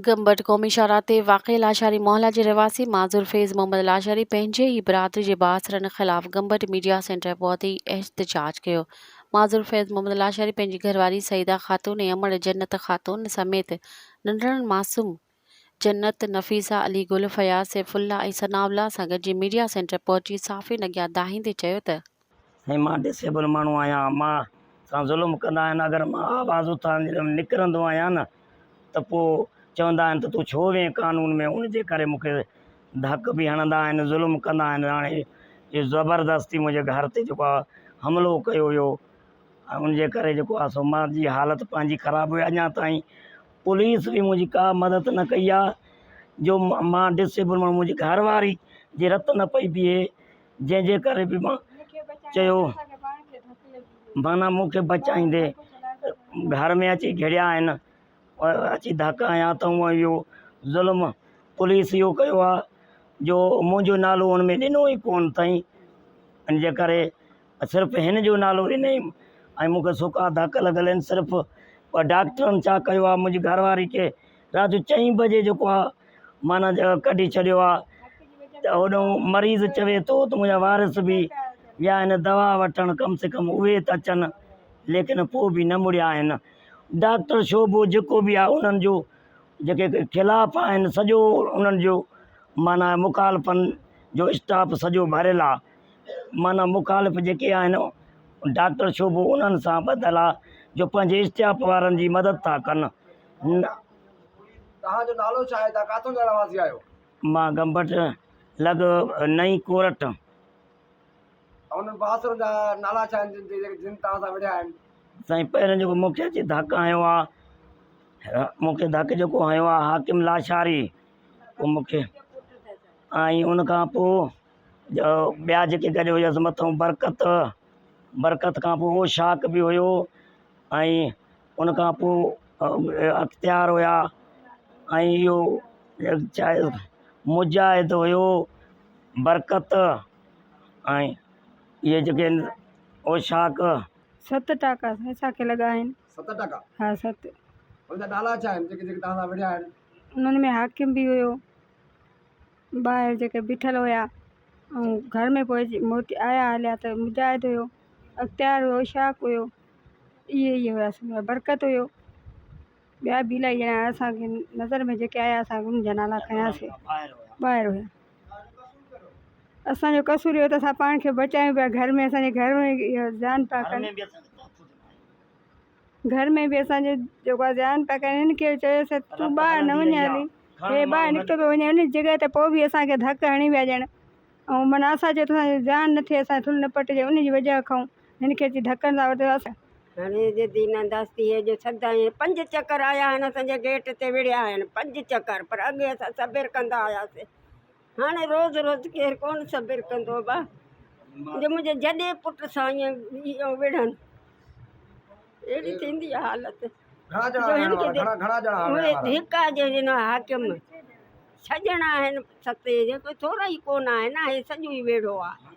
गंबट क़ौमी शाहराह ते वाक़िअ लाशारी मोहल्ला जे रहिवासी माज़ूर फैज़ मोहम्मद लाशारी पंहिंजे ई बिरादरी जे बासरनि ख़िलाफ़ गंबट मीडिया सेंटर पहुती एहतजाज कयो। माज़ूर फैज़ मोहम्मद लाशारी पंहिंजी घरवारी सईदा ख़ातून ऐं अमड़ जन्नत ख़ातून समेत नंढड़नि मासूम जन्नत नफ़ीसा अली गुल फयाज़ सैफुल्ला ऐं सनाउल्लाह सां गॾिजी मीडिया सेंटर पहुची साफ़िन अॻियां दाहींदे चयो त मां डिसेबल माण्हू आहियां, मां सां ज़ुल्म कंदा आहिनि। अगरि मां आवाज़ उथां निकिरंदो आहियां न त पोइ चवंदा आहिनि त तूं छो वें कानून में, उनजे करे मूंखे धक बि हणंदा आहिनि, ज़ुल्म कंदा आहिनि। हाणे इहे ज़बरदस्ती मुंहिंजे घर ते जेको आहे हमिलो कयो हुयो, उनजे करे जेको आहे सो मुंहिंजी हालत पंहिंजी ख़राबु हुई। अञा ताईं पुलिस बि मुंहिंजी का मदद न कई आहे। जो मां डिसेबल माण्हू, मुंहिंजी घरवारी जी रत न पई बीहे, जंहिंजे करे बि मां चयो माना मूंखे बचाईंदे। घर में अची घिड़िया आहिनि, अची धक हयां त हूअं इहो ज़ुल्म पुलिस इहो कयो आहे जो मुंहिंजो नालो हुन में ॾिनो ई कोन अथई। इन जे करे सिर्फ़ु हिन जो नालो ॾिनई ऐं मूंखे सुका धक लॻल आहिनि। सिर्फ़ु डॉक्टरनि छा कयो आहे, मुंहिंजी घरवारी खे राति जो 4 बजे जेको आहे माना कढी छॾियो आहे। त होॾो मरीज़ चवे थो त मुंहिंजा वारिस बि विया आहिनि दवा वठणु, कम से कम उहे त अचनि, लेकिन पोइ बि न मुड़िया आहिनि। डॉक्टर शोबो जेको बि आहे उन्हनि जो जेके ख़िलाफ़ु आहिनि, सॼो उन्हनि जो माना मुखालफ़नि जो स्टाफ सॼो भरियलु आहे। माना मुखालिफ़ जेके आहिनि डॉक्टर शोबो उन्हनि सां ॿधल आहे जो पंहिंजे स्टाफ वारनि जी मदद था कनि। तव्हांजो नालो छा आहे? तव्हां काथों जा रहवासी आहियो? मां गंबट लॻ नई कोरट। उन्हनि बासरनि जा नाला छा आहिनि जिन तव्हां सां विढ़िया आहिनि? साईं पहिरियों जेको मूंखे अची धक हयो आहे, मूंखे धक जेको हयो आहे हाकिम लाशारी, पोइ मूंखे ऐं उनखां पोइ ॿिया जेके गॾु हुयसि मथां बरकत खां पोइ उहो शाक बि हुयो ऐं उनखां पोइ अख्तियार हुया ऐं इहो चाहे मुजाहिद हुयो, बरकत ऐं इहे जेके उहो शाक 7 टका असांखे लॻा आहिनि। 7 टका? हा 7। उनजा नाला छा आहिनि जेके तव्हां सां विढ़िया आहिनि? उन्हनि में हाकिम बि हुयो, ॿाहिरि जेके बीठल हुया ऐं घर में पोइ मोटी आया हलिया त मुजाहिद हुयो, अख्तियार हुयो, शाक हुयो, इहे हुयासीं। बरकत हुयो, ॿिया बि इलाही ॼणा असांखे नज़र में जेके आया असां उन्हनि जा नाला खयासीं। ॿाहिरि हुया। असांजो कसूर इहो त असां पाण खे बचायूं पिया। घर में असांजे घर में इहो ध्यानु पिया कनि, घर में बि असांजो जेको आहे ध्यानु पिया कनि। हिन खे चयोसीं तूं ॿाहिरि न वञ हली, हे ॿाहिरि निकितो पियो वञे, उन जॻह ते पोइ बि असांखे धक हणी विया ॼण। ऐं माना असां चयो त असांजो ध्यानु न थिए, असां थुल न पटिजे, उन जी वजह खां हिन खे अची धकनि था वठि। हाणे जे दीनंदास्ती जो सदा 5 चकर आया आहिनि, असांजे गेट ते विढ़िया आहिनि 5 चकर। पर अॻे असां सबुरु कंदा हुआसीं, हाणे रोज़ रोज़ केरु कोन सबुरु कंदो बा। जो मुंहिंजे जॾहिं पुट सां ईअं विढ़नि, अहिड़ी थींदी आहे हालत। हिका जो हिन हाकिम 6 ॼणा आहिनि, 7 कोई थोरा ई कोन आहिनि, हे सॼो ई वेड़ो आहे।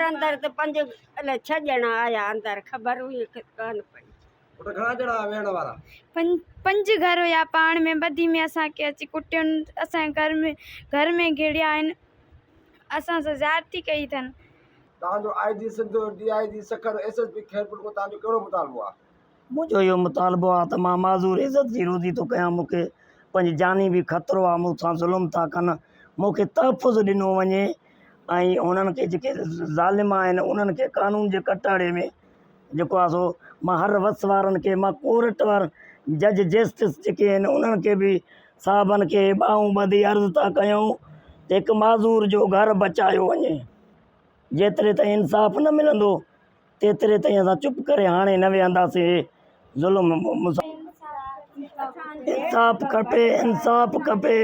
अंदर त 5 अलाए 6 ॼणा आया अंदर, ख़बर हुई कान पई। घणा ॼणा वेहण वारा? 5 घर हुया, पाण में ॿधी में असांखे अची कुटियुनि, असांजे घर में घिड़िया आहिनि, असां सां ज़्यादती कई अथनि। तव्हांजो IG Sindh, DIG Sukkur, SSP Khairpur को तव्हांजो कहिड़ो मुतालबो आहे? मुंहिंजो इहो मुतालबो आहे त मां माज़ूर इज़त जी रोज़ी थो कयां। मूंखे पंहिंजी जानी बि ख़तरो आहे, मूंसां ज़ुल्म था कनि। मूंखे तहफ़ुज़ ॾिनो वञे ऐं उन्हनि खे जेके ज़ालिम आहिनि उन्हनि खे कानून जे कटाड़े में जेको आहे सो मां हर वस वारनि खे, मां कोर्ट वारनि जज जस्टिस जेके आहिनि उन्हनि खे बि साहबनि खे ॿाहूं ॿधी अर्ज़ु था कयूं त हिकु माज़ूर जो घर बचायो वञे। जेतिरे ताईं इंसाफ़ न मिलंदो तेतिरे ताईं असां चुप करे हाणे न वेहंदासीं। ज़ुल्म इंसाफ़ खपे, इंसाफ़ खपे,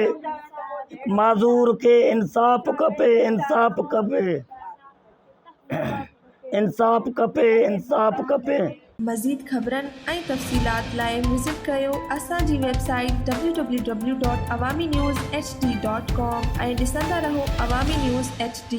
माज़ूर खे इंसाफ़ खपे, इंसाफ़ खपे, इंसाफ़ खपे, इंसाफ़ खपे। मज़ीद ख़बरनि ऐं तफ़सीलात लाइ विज़िट कयो असांजी वेबसाइट www.awamiNewsHD.com ऐं ॾिसंदा रहो अवामी न्यूज़ HD।